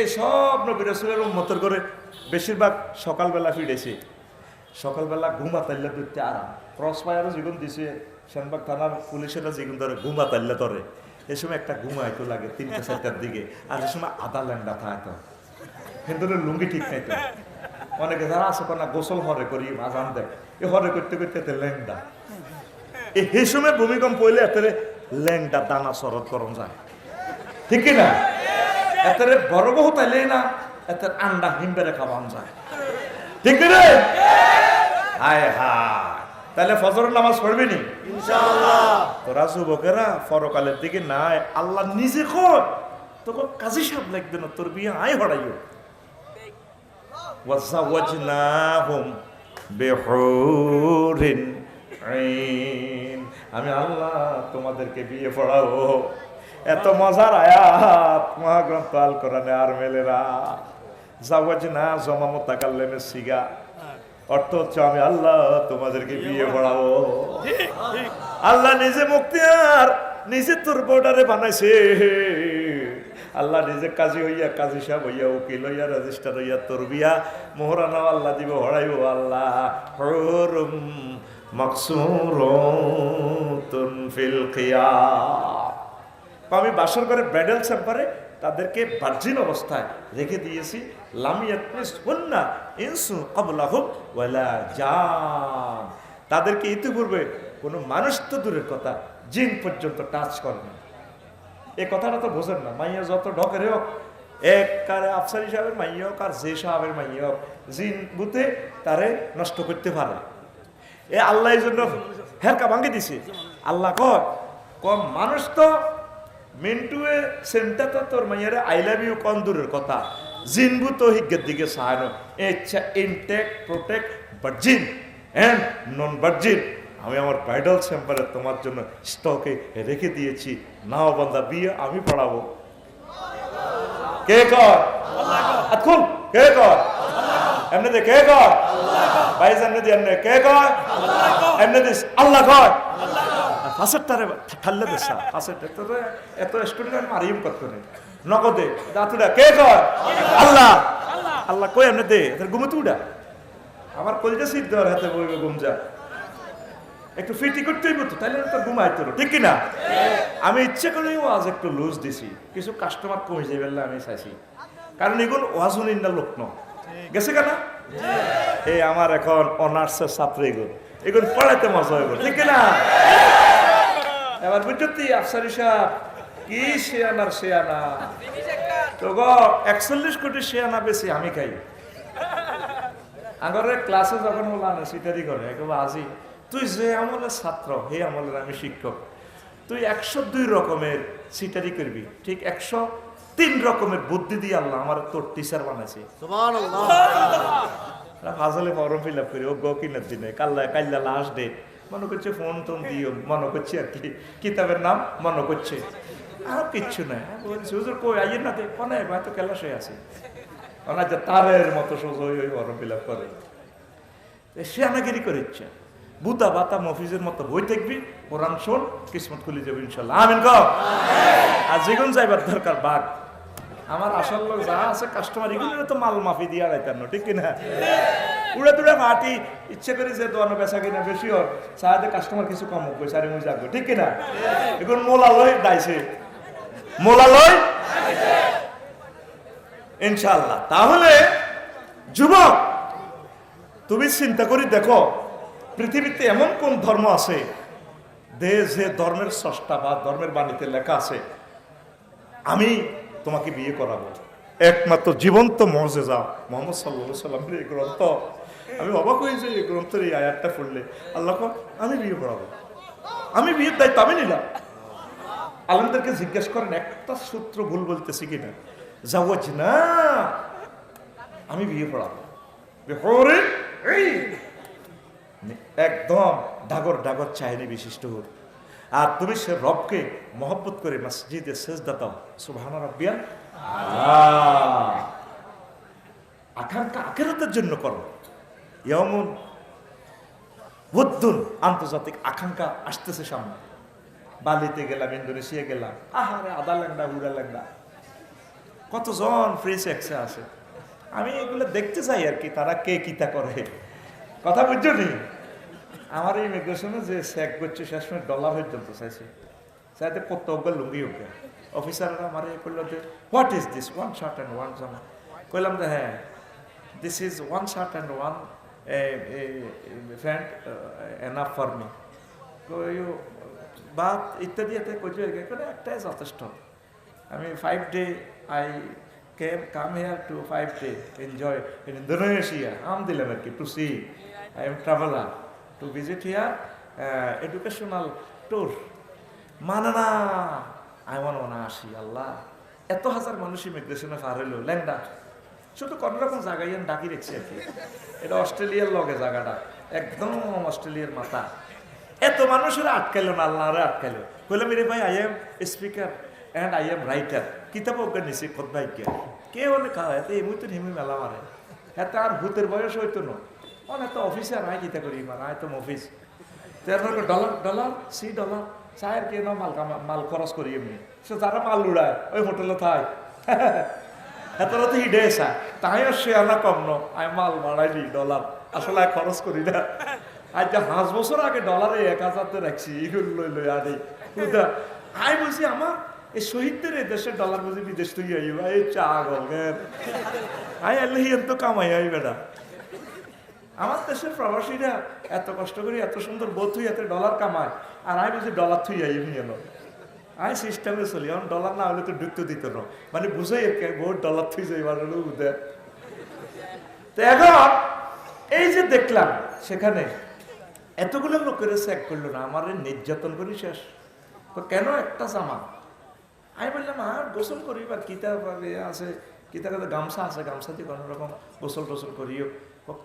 এই সব নবী রাসূলের উম্মতের করে বেশিরভাগ সকালবেলা ফিরেছে। সকালবেলা ঘুমাতাইলে ধরতে আরাম, ক্রস ফায়ারও যেগুন দিছে সেনবাগ থানার পুলিশেরা যেগুন ধরে ঘুমাতাইলে ধরে, এই সময় একটা ঘুমাইতো লাগে 3টা-4টার দিকে, আর এই সময় আধা ল্যাংডা থাকতো, কিন্তু লুঙ্গি ঠিক নাই তো। অনেকে যারা আছে না গোসল হরে করি আজান দেয়, এ হরে করতে করতে ল্যাংডা, এই সময় ভূমিকম্প হইলে এত ল্যাংডা দানা সরত করণ যায়, ঠিক কিনা? এত বড় বহু তাইলে না এত আন্ডা হিমবেড়ে খাওয়ান যায়, ঠিক রে? হায় হায়, তাহলে ফজরের নামাজ পড়বি নি ইনশাআল্লাহ? তোরা যুবকেরা পরকালের দিকে নাই, আল্লাহ নিজে কর তোকে কাজী সাহেব লাগবে না, তোর বিয়ে আয় হড়াইও। ওয়াজাওয়াজনাহুম বিহুরিন আইন, আমি আল্লাহ তোমাদেরকে বিয়ে পড়াবো। এত মজার আয়াত মহাগ্রন্থ আল কোরআনে আর মেলে না। জাওয়াজনা জমা মুতাকাল্লিমে সিগা, অর্থ হচ্ছে আমি আল্লাহ তোমাদেরকে বিয়ে পড়াবো। আল্লাহ নিজে মুক্তিয়ার, নিজে তোর বর্ডারে বানাইছে। আল্লাহ নিজে কাজী হইয়া, কাজী সাহেব হইয়া, উকিল হইয়া, রেজিস্টার হইয়া তোর বিয়া মোহরানাও আল্লাহ দিব, হড়াইব আল্লাহ। হুরুম মাকসুরাতুন ফিল কিয়াম, আমি বাসর করে ব্রাইডাল চেম্বারে তাদেরকে ভার্জিন অবস্থায় রেখে দিয়েছি। লামিয়াতমিসহুন্না ইনসু ক্বাবলাহুম ওয়ালা জান, তাদেরকে ইতিপূর্বে কোনো মানুষ তো দূরের কথা জিন পর্যন্ত টাচ করে না। এই কথাটা তো বোঝেন না। মাইয়া যত ঢকেরে হোক, এক কারে আফসারি সাহেবের মাইয়া হোক আর যে সাহেবের মাইয়া হোক, জিন বুতে তারে নষ্ট করতে পারে। এ আল্লাহ এই জন্য হেরকা ভাঙ্গি দিছে। আল্লাহ কম মানুষ তো মিন্টুয়ে সেন্টা তো তোর মাইয়ারে আই লাভ ইউ কন দূরের কথা, জিনবু তো হিজ্ঞের দিকে সাহানো। ইচ্ছা intake protect virgin and non virgin, আমি আমার ব্রাইডাল চেম্বারে তোমার জন্য স্টকে রেখে দিয়েছি। নাও বান্দা, বিয়ে আমি পড়াবো। কে কর? আতকুল কে কর? এমনি দে কে কর? ভাই জানে দি এমনি কে কর? এমনি দিস আল্লাহ কর। ফাঁসেরটারে ঠাল্লে দেশা, ফাঁসেরটা তো এত স্টুডেন্ট মারিম করতে নেই নগদে দাতুটা কে কর? আল্লাহ। আল্লাহ কই এমনি দে ঘুমতে উড়া, আমার কলিজা সিদ্ধ দেওয়ার হাতে বইবে ঘুম যা, একটু ফিটি করতেই মতো, তাইলে তো ঘুমাইতো, ঠিক কিনা? আমি ইচ্ছে করেই ওয়াজ একটু লুজ দিছি, কিছু কাস্টমার কমে যাবে আমি চাইছি, কারণ এগুলো ওয়াজুন ইন্দার লোক ন গেছে কেন? এই আমার এখন অনার্সের ছাত্র, এগুলো পড়াইতে মজা হইব, ঠিক কিনা? এবার বুঝতি আফসারি সাহেব কি শেয়ানার শেয়ানা, তো গো 41 কোটি শেয়ানা বেশি আমি খাই। আগরের ক্লাসে যখন হলাম সিটারি করে একেবারে আজি, তুই যে আমলের ছাত্র হে আমলের আমি শিক্ষক, তুই 102 রকমের সিটারি করবি, ঠিক 103 রকমের বুদ্ধি দিয়ে আল্লাহ আমার তোর টিচার বানাইছে। সুবহানাল্লাহ। ফাজলে ফর্ম ফিল আপ করি ও গো কিনার দিনে কাল্লা লাস্ট ডে মনে করছে, ফোন টোন দিও মনে করছে আর কি, কিতাবের নাম মনে করছে, আর কিচ্ছু নাই। বলছি হুজুর কই আইয়ের না দে কোনে হয়তো ক্লাস হয়ে আছে, ওনা যে তারের মতো সোজা ওই ফর্ম ফিল আপ করে, সে আনাগিরি করে ইচ্ছা বুতা বাতা মফিজের মতো বই থাকবি, কোরআন শোন, কিসমত খুলে যাবে ইনশাল্লাহ। আমিন কও। আর যেগুন যাইবার দরকার বাঘ, আমার আসল লোক যা আছে কাস্টমার এগুলো তো মাল মাফি দিয়ে আড়াইতাম না, ঠিক কিনা? উড়ে তুড়ে মাটি ইচ্ছে করি যে দোয়ানো বেচা কিনা বেশি হোক, সাহায্যে কাস্টমার কিছু কম হোক, পয়সা মুই যাবো, ঠিক কিনা? এখন মোলালয় দাইছে, মোলালয় ইনশাল্লাহ। তাহলে যুবক তুমি চিন্তা করি দেখো, পৃথিবীতে এমন কোন ধর্ম আছে যে ধর্মের স্রষ্টা বা ধর্মের বাণীতে লেখা আছে আমি তোমাকে বিয়ে করাবো। একমাত্র জীবন্ত মুজিজা মুহাম্মদ সাল্লাল্লাহু আলাইহি ওয়াসাল্লামের এই গ্রন্থ। আমি অবাক হই যে এই গ্রন্থের এই আয়াতটা পড়লে আল্লাহ আমি বিয়ে করাবো, আমি বিয়ের দায়িত্ব আমি নিলাম। আলেমদেরকে জিজ্ঞেস করেন একটা সূত্র ভুল বলতেছি কিনা, জাওয়াজনা আমি বিয়ে পড়াবো, একদম ডাগর ডাগর চাহিনি বিশিষ্ট হোক। আর তুমি সে রবকে মহব্বত করে মসজিদে সেজদা দাও, সুবহান রাব্বিয়াল আলা। আকাঙ্ক্ষা আখিরাতের জন্য করো। ইয়াউমুন উদ্দুন, আন্তর্জাতিক আকাঙ্ক্ষা আসতেছে সামনে। বালিতে গেলাম, ইন্দোনেশিয়া গেলাম, আহারে আদা ল্যাংডা হুড়া ল্যাংডা, কতজন ফ্রি সেক্সে আসে। আমি এগুলো দেখতে চাই আর কি, তারা কে কিতা করে। কথা বুঝছো নি? আমার এই ইমিগ্রেশনে যে চেক করছে শেষমেশ ডলার পর্যন্ত চাইছে, চাইতে কত লুঙ্গি উঠবে। অফিসাররা আমার করলো যে what is this, one shirt and one জামা। কইলাম যে হ্যাঁ, this is one shirt and one pant enough for me. বা ইত্যাদি এতে কইছে একটাই যথেষ্ট। আমি 5 day I come here to 5 day enjoy in Indonesia. I'm দিলাম আর কি to see. I am traveler to visit here educational tour. মানে না, I want to আসি। আল্লাহ, এত হাজার মানুষ ইমিগ্রেশনে পার হইলো ল্যান্ডা, শুধু কোন রকম জায়গায় ডাকি রেখছি আর কি। এটা অস্ট্রেলিয়ার লগে জায়গাটা, একদম অস্ট্রেলিয়ার মাথা। এত মানুষের আটকাইলো না, আল্লাহরে আটকাইলো। কইলাম রে ভাই, I am speaker and I am writer, কিতাব অজ্ঞান নিছি খোদ ভাই কে হলে খাওয়া এত এমনি তো হিমি মেলা মারে। এত আর ভূতের বয়স হইতো না, অনেক তো অফিসার আয় কিতা করি মানে আয় তো অফিস ডলার ডলার সি ডলার চায়ের কে মাল খরচ করি এমনি। সে যারা মাল উড়ায় ওই হোটেলে থাই এতটা তো হিডে আসা তাই সে আনা কম ন, আমি মাল বাড়াইনি ডলার আসলে খরচ করি না। আজ যে 5 বছর আগে ডলারে 1000 রাখছি এগুলো লই লই আনি আই বলছি আমার এই শহীদদের এই দেশের ডলার বুঝি বিদেশ তুই আইবা এই চা গের আই আল্লাহ এত কামাই আই বেটা। আমার দেশের প্রবাসীরা এত কষ্ট করে এত সুন্দর বোধ হই এত ডলার কামায়, আর আমি বুঝি ডলার থুই আই নিয়ে নো আই সিস্টেমে চলি। এখন ডলার না হলে তো ঢুকতে দিত না, মানে বুঝাই একে বহুত ডলার থুই যাই মানে বুঝে। তো এখন এই যে দেখলাম সেখানে এতগুলো লোকের চেক করলো না, আমার নির্যাতন করি শেষ। কেন একটা জামা? আমি বললাম আর গোসল করি বা কিতা আছে, কিতা কথা গামছা আছে, গামছা দিয়ে কোনো রকম গোসল টোসল করিও।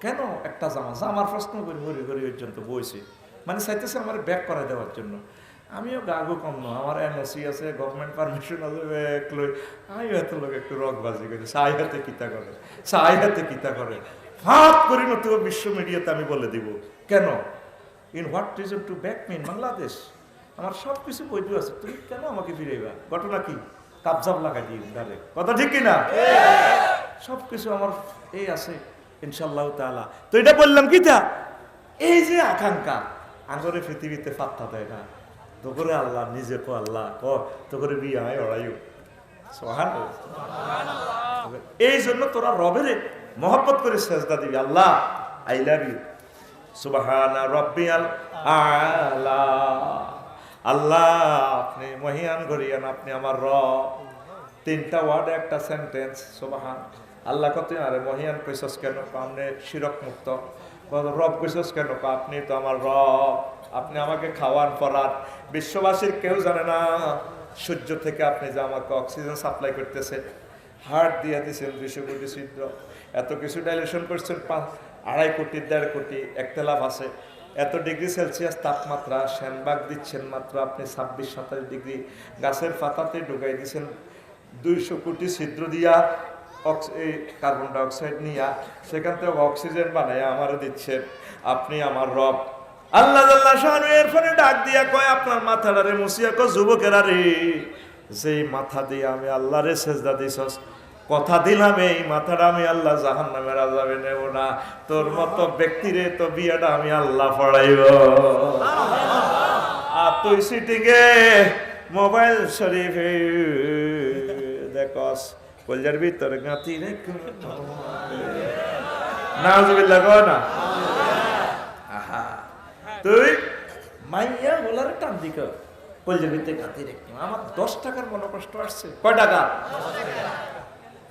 কেন একটা জামা? জামার প্রশ্ন করি হরি হরি পর্যন্ত বইছে, মানে চাইতেছে আমার ব্যাক করে দেওয়ার জন্য। আমিও গাগো কম না, আমার এনওসি আছে, গভর্নমেন্ট পারমিশন আছে, ব্যাগ লই আমিও এত লোক একটু রকবাজি করি, সাই হাতে কিতা করে, সাই হাতে কিতা করে হাত করি না তো বিশ্ব মিডিয়াতে আমি বলে দিব। কেন? In what reason to back me in Bangladesh? আমার সব কিছু বৈধ আছে, তুমি কেন আমাকে ফিরাইবা? ঘটনা কি? কাবজাব লাগাই দিই ডাইরেক্ট, কথা ঠিক কিনা? সব কিছু আমার এই আছে ইনশাআল্লাহ তাআলা। তো এটা বললাম কি তা এই যে আকাঙ্ক্ষা আঙ্গরে পৃথিবীতে পাত্তা দেয় না, তো করে আল্লাহ নিজে কো আল্লাহ ক তো করে বিয়ে হয় ওরাইও সুবহানাল্লাহ। এই জন্য তোরা রবেরে মহব্বত করে সেজদা দিবি, আল্লাহ আই লাভ ইউ সুবহানা রাব্বিয়াল আলা। আল্লাহ আপনি মহিয়ান গরিয়ান, আপনি আমার রব। 3টা ওয়ার্ড একটা সেন্টেন্স সুবহান। আল্লাহ কত আরে মহিয়ান কইছস কেন? আপনি শিরক মুক্ত। রব কইছস কেন? আপনি তো আমার রব, আপনি আমাকে খাওয়ান পরান। বিশ্ববাসীর কেউ জানে না সূর্য থেকে আপনি যে আমাকে অক্সিজেন সাপ্লাই করতেছেন, হার্ট দিয়ে দিচ্ছেন 200 কোটি ছিদ্র, এত কিছু ডাইলেশন করছেন, 2.5 কোটি 1.5 কোটি একতলাভ আছে, এত ডিগ্রি সেলসিয়াস তাপমাত্রা, শ্যানবাগ দিচ্ছেন মাত্র আপনি 26-27 ডিগ্রি, গাছের পাতাতে ঢুকাই দিচ্ছেন 200 কোটি ছিদ্র দিয়া কার্বন ডাইঅক্সাইড নিয়া, সেখান থেকে অক্সিজেন বানায় আমার দিচ্ছেন। আপনি আমার রব। আল্লাহ আল্লাহ শানু এরপরে ডাক দিয়া কয় আপনার মাথাটারে মুছিয়া কয় যুবকেরা রে, যেই মাথা দিয়ে আমি আল্লাহরে সেজদা দিছস, কথা দিলাম এই মাথাটা আমি আল্লাহ জাহান্নামের আযাবে নেব না। তোর মতো ব্যক্তিরে তো বিয়াটা আমি আল্লাহ পড়াইব। আর তুই সিটিং এ মোবাইল শরীফে দেখস কলজার ভিতর গাঁথি রে নাউজুবিল্লাহ কয় না। আহা তুই মাইয়া বলার টান দিক কলজার ভিতরে গাঁথি রে। আমার 10 টাকার মনোকষ্ট আসছে। কয় টাকা?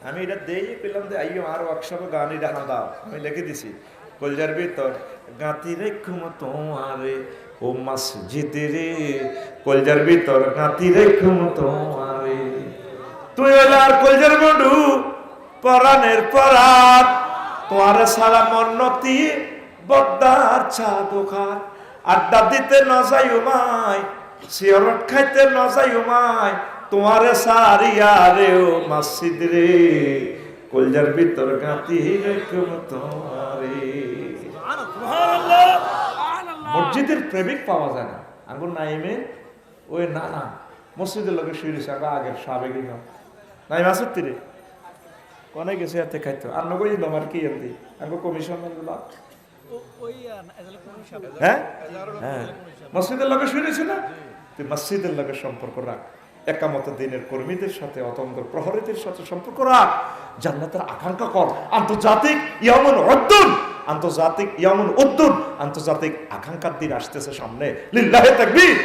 আমি এটা দেই পেলাম যে আইও আর ওয়ার্কশপে গান এটা হাঁদাও, আমি লিখে দিছি কলজার ভিতর গাঁথি রেখুম তোমারে ও মসজিদে রে, কলজার ভিতর গাঁথি রেখুম তোমারে। তুই হইলে আর কলজার বন্ধু পরাণের পরাণ, তোমার সারা মন্নতি বদ্দার চা দোকান, আড্ডা দিতে ন যাই উমায়, সিগারেট খাইতে ন যাই উমায়, তোমারে সারিয়া রে ও মসজিদ রে, কলজার ভিতর গাঁথি রেখুম তোমারে। মসজিদের প্রেমিক পাওয়া যায় না। আগুন নাইমে ওই না মসজিদের লোকের শুয়ে রয়েছে আগের সাবেক নাইম আসত্তি রে কোনে গেছে এতে খাইতো আর নগই তোমার কি এমনি আঙ্গো কমিশন হ্যাঁ হ্যাঁ মসজিদের লোকে শুনেছি না তুই মসজিদের লোকে সম্পর্ক রাখ একামত দিনের কর্মীদের সাথে অতন্ত্র প্রহরীদের সাথে সম্পর্ক রাখ জান্নাতের আকাঙ্ক্ষা কর আন্তর্জাতিক ইয়ামুন উদ্দুন আন্তর্জাতিক ইয়ামুন উদ্দুন আন্তর্জাতিক আকাঙ্ক্ষার দিন আসতেছে সামনে লিল্লাহি তাকবীর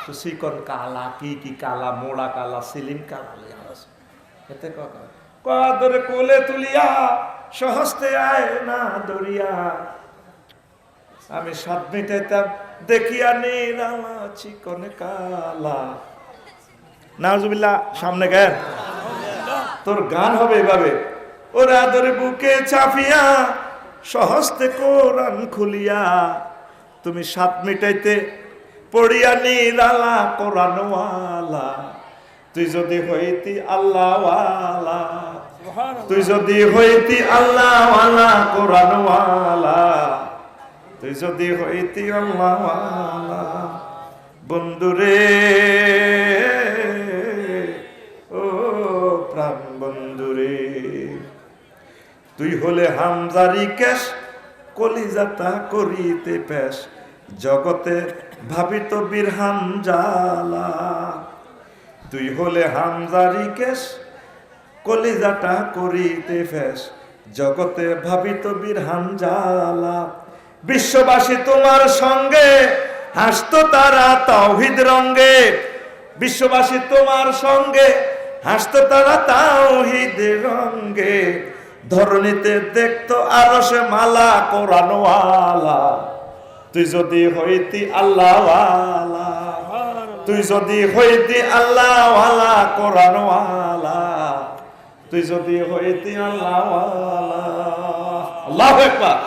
তো সিকন কালা কি কালা মোড়া কালা সিলিম কালা এতে কাদরে কোলে তুলিয়া সহস্তে আয় না দরিয়া আমি 7 মিটাইতাম দেখিয়া নিরালা চিকন কালা নাউজুবিল্লাহ সামনে গান তোর গান হবে এভাবে ওরা ধরে বুকে চাপিয়া সহস্তে কোরআন খুলিয়া তুমি 7 মিটাইতে পড়িয়া নিরালা কোরআনওয়ালা তুই যদি হইতি আল্লাহওয়ালা তুই যদি হইতি আল্লাহওয়ালা কোরআনওয়ালা তুই যদি হইতি আল্লাহওয়ালা বন্ধুরে ও প্রাণ বন্ধুরে তুই হলে হামজারি কেশ কলিজাতা করিতে পেশ জগতে ভাবিত বীর হামজালা তুই হলে হামজারি কেশ কলিজাটা করিতে ফেস জগতে ভাবিত বীর হামজালা বিশ্ববাসী তোমার সঙ্গে হাসতো তারা তাওহীদ রঙ্গে বিশ্ববাসী তোমার সঙ্গে হাসতো তারা তাওহীদ রঙ্গে ধরণীতে দেখতো আরশে মালা কোরআনওয়ালা তুই যদি হইতি আল্লাহওয়ালা তুই যদি হইতি আল্লাহওয়ালা কোরআনওয়ালা তুই যদি হইতি আল্লাহওয়ালা আল্লাহু আকবার।